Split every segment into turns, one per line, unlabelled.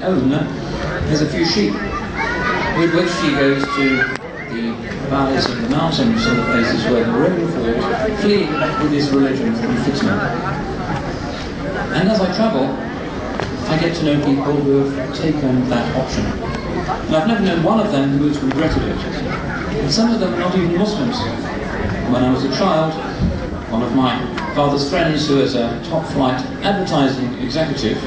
owner has a few sheep, with which he goes to the valleys and the mountains and the places where the rain falls, fleeing with his religion from fitna. And as I travel, I get to know people who have taken that option. And I've never known one of them who has regretted it. And some of them are not even Muslims. When I was a child, one of my father's friends, who is a top-flight advertising executive,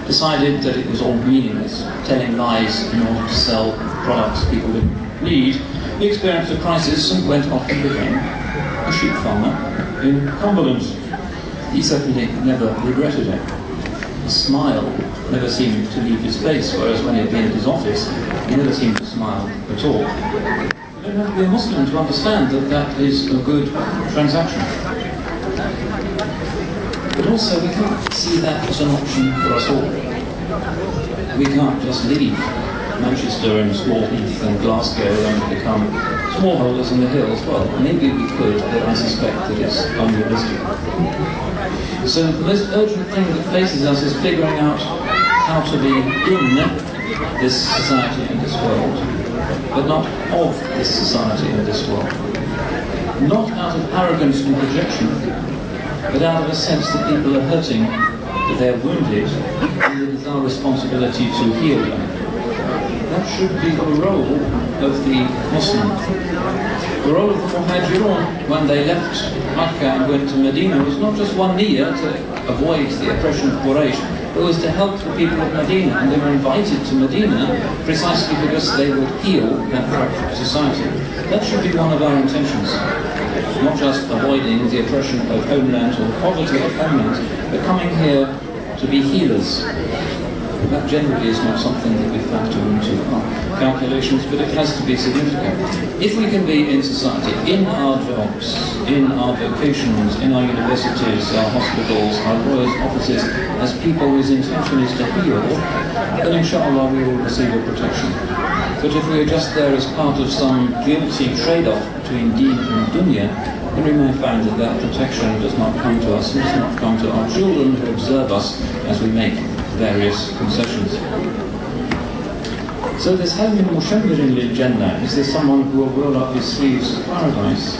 decided that it was all meaningless, telling lies in order to sell products people didn't need. He experienced a crisis and went off and became a sheep farmer in Cumberland. He certainly never regretted it. A smile never seemed to leave his face, whereas when he had been at his office, he never seemed to smile at all. You don't have to be a Muslim to understand that that is a good transaction. But also, we can't see that as an option for us all. We can't just leave Manchester and Smallheath and Glasgow and become smallholders in the hills. Well, maybe we could, but I suspect that it's unrealistic. So the most urgent thing that faces us is figuring out how to be in this society and this world, but not of this society and this world. Not out of arrogance and projection, but out of a sense that people are hurting, that they're wounded, and it is our responsibility to heal them. That should be the role of the Muslim. The role of the Muhajirun, when they left Makkah and went to Medina, was not just one niyyah to avoid the oppression of Quraysh, but was to help the people of Medina, and they were invited to Medina precisely because they would heal that fractured society. That should be one of our intentions. Not just avoiding the oppression of homeland or the poverty of homeland, but coming here to be healers. That generally is not something that we factor into our calculations, but it has to be significant. If we can be in society, in our jobs, in our vocations, in our universities, our hospitals, our lawyers' offices, as people whose intention is to heal, then inshallah we will receive a protection. But if we are just there as part of some guilty trade-off between deen and dunya, then we may find that that protection does not come to us, and does not come to our children who observe us as we make various concessions. So this hal min mushammirin lil Jannah, is there someone who will roll up his sleeves for paradise,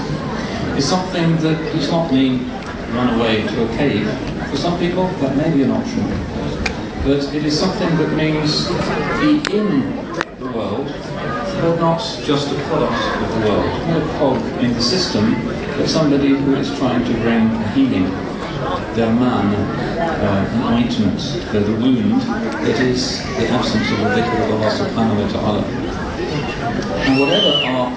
is something that does not mean run away to a cave. For some people that may be an option, but it is something that means be in the world, but not just a product of the world, not a cog in the system, but somebody who is trying to bring healing. Their man, an ointment for the wound that is the absence of the dhikr of Allah subhanahu wa ta'ala. And whatever our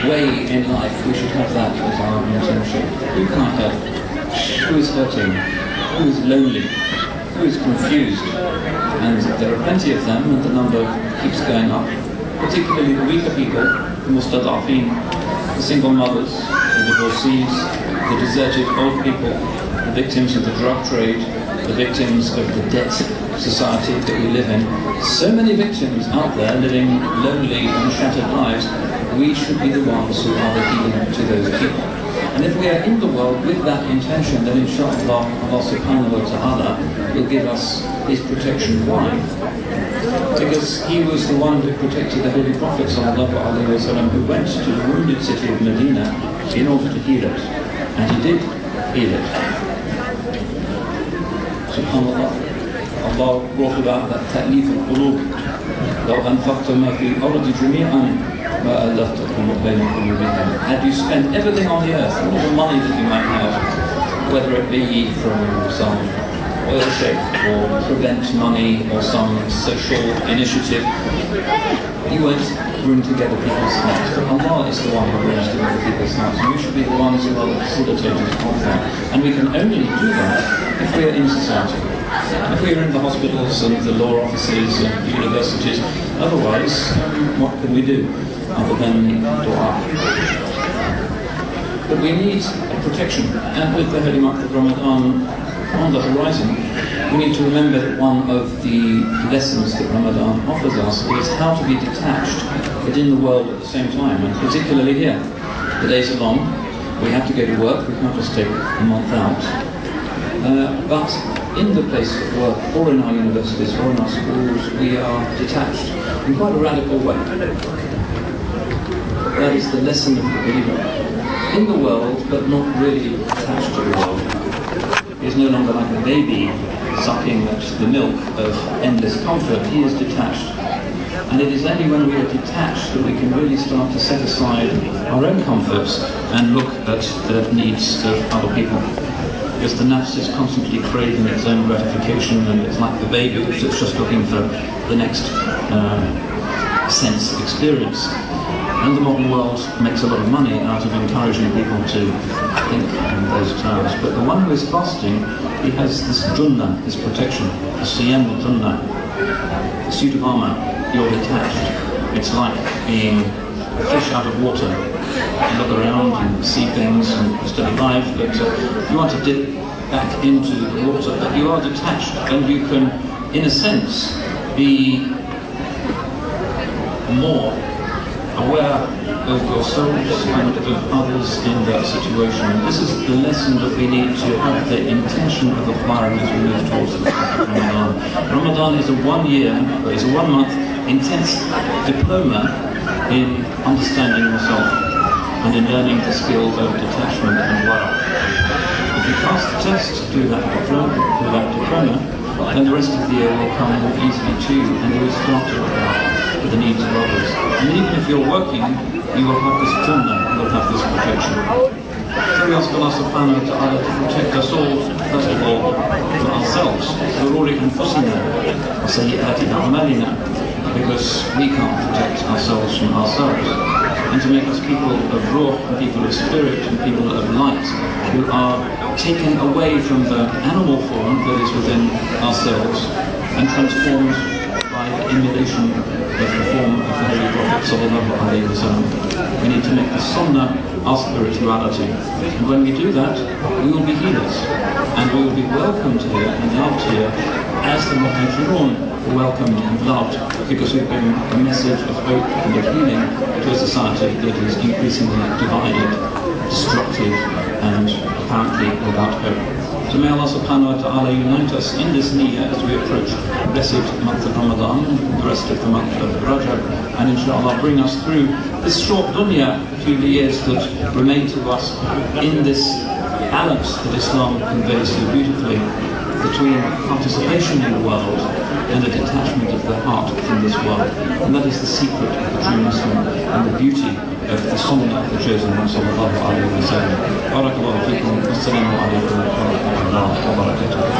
way in life, we should have that as our intention. Who can I help? Who is hurting? Who is lonely? Who is confused? And there are plenty of them, and the number keeps going up, particularly the weaker people, the mustada'afin, the single mothers, the divorcees, the deserted old people, the victims of the drug trade, the victims of the debt society that we live in. So many victims out there living lonely and shattered lives. We should be the ones who are the healing to those people. And if we are in the world with that intention, then inshallah Allah subhanahu wa ta'ala will give us His protection. Why? Because He was the one who protected the Holy Prophet sallallahu alaihi wasallam, who went to the wounded city of Medina in order to heal it. And He did heal it. SubhanAllah. Allah brought about that ta'leef al-qulub. لو أنفقت ما في الأرض جميعا ما ألفت بين قلوبهم. Had you spent everything on the earth, all the money that you might have, whether it be from some oil sheikh or prevent money or some social initiative, you won't bring together people's hearts. But Allah is the one who brings together people's hearts, and we should be the ones who are the facilitators of that. And we can only do that if we are in society. If we are in the hospitals and the law offices and the universities, otherwise, what can we do other than dua? But we need protection, and with the holy month of Ramadan on the horizon, we need to remember that one of the lessons that Ramadan offers us is how to be detached but in the world at the same time, and particularly here. The days are long, we have to go to work, we can't just take a month out. But in the place of work, or in our universities, or in our schools, we are detached in quite a radical way. That is the lesson of the believer. In the world, but not really attached to the world. He is no longer like a baby sucking at the milk of endless comfort. He is detached. And it is only when we are detached that we can really start to set aside our own comforts and look at the needs of other people. Because the nafs is constantly craving its own gratification, and it's like the baby that's just looking for the next sense of experience. And the modern world makes a lot of money out of encouraging people to think in those terms. But the one who is fasting, he has this junnah, this protection, the siyam junnah, the suit of armour. You're detached. It's like being a fish out of water. You look around and see things and you're still alive, but you want to dip back into the water, but you are detached, and you can, in a sense, be more aware of yourselves and of others in that situation. And this is the lesson that we need to have the intention of acquiring as we move towards Ramadan. Ramadan is a 1 month intense diploma in understanding yourself and in learning the skills of detachment and wara. If you pass the test, do that diploma, then the rest of the year will come more easily to you, and you will start to look out for the needs of others. And even if you're working, you will have this junnah, you will have this protection. So we ask Allah subhanahu wa ta'ala to protect us all, first of all, for ourselves. Because we can't protect ourselves from ourselves. And to make us people of ruh, and people of spirit, and people of light, who are taken away from the animal form that is within ourselves and transformed by the emulation of the form of the Holy Prophet sallallahu alaihi wasallam. We need to make the sunnah our spirituality. And when we do that, we will be healers. And we will be welcomed here and loved here as the Muhajirun were welcomed and loved, because we bring a message of hope and of healing to a society that is increasingly divided, destructive, and apparently without hope. So may Allah subhanahu wa ta'ala unite us in this niyyah as we approach the blessed month of Ramadan, the rest of the month of Rajab, and inshallah bring us through this short dunya, through the years that remain to us in this balance that Islam conveys so beautifully between participation in the world and the detachment of the heart from this world. And that is the secret of the true Muslim and the beauty of the sunnah of the chosen one sallallahu alayhi wa sallam. Barakallahu feekum. Wassalamu alaykum wa rahmatullahi wa barakatuh.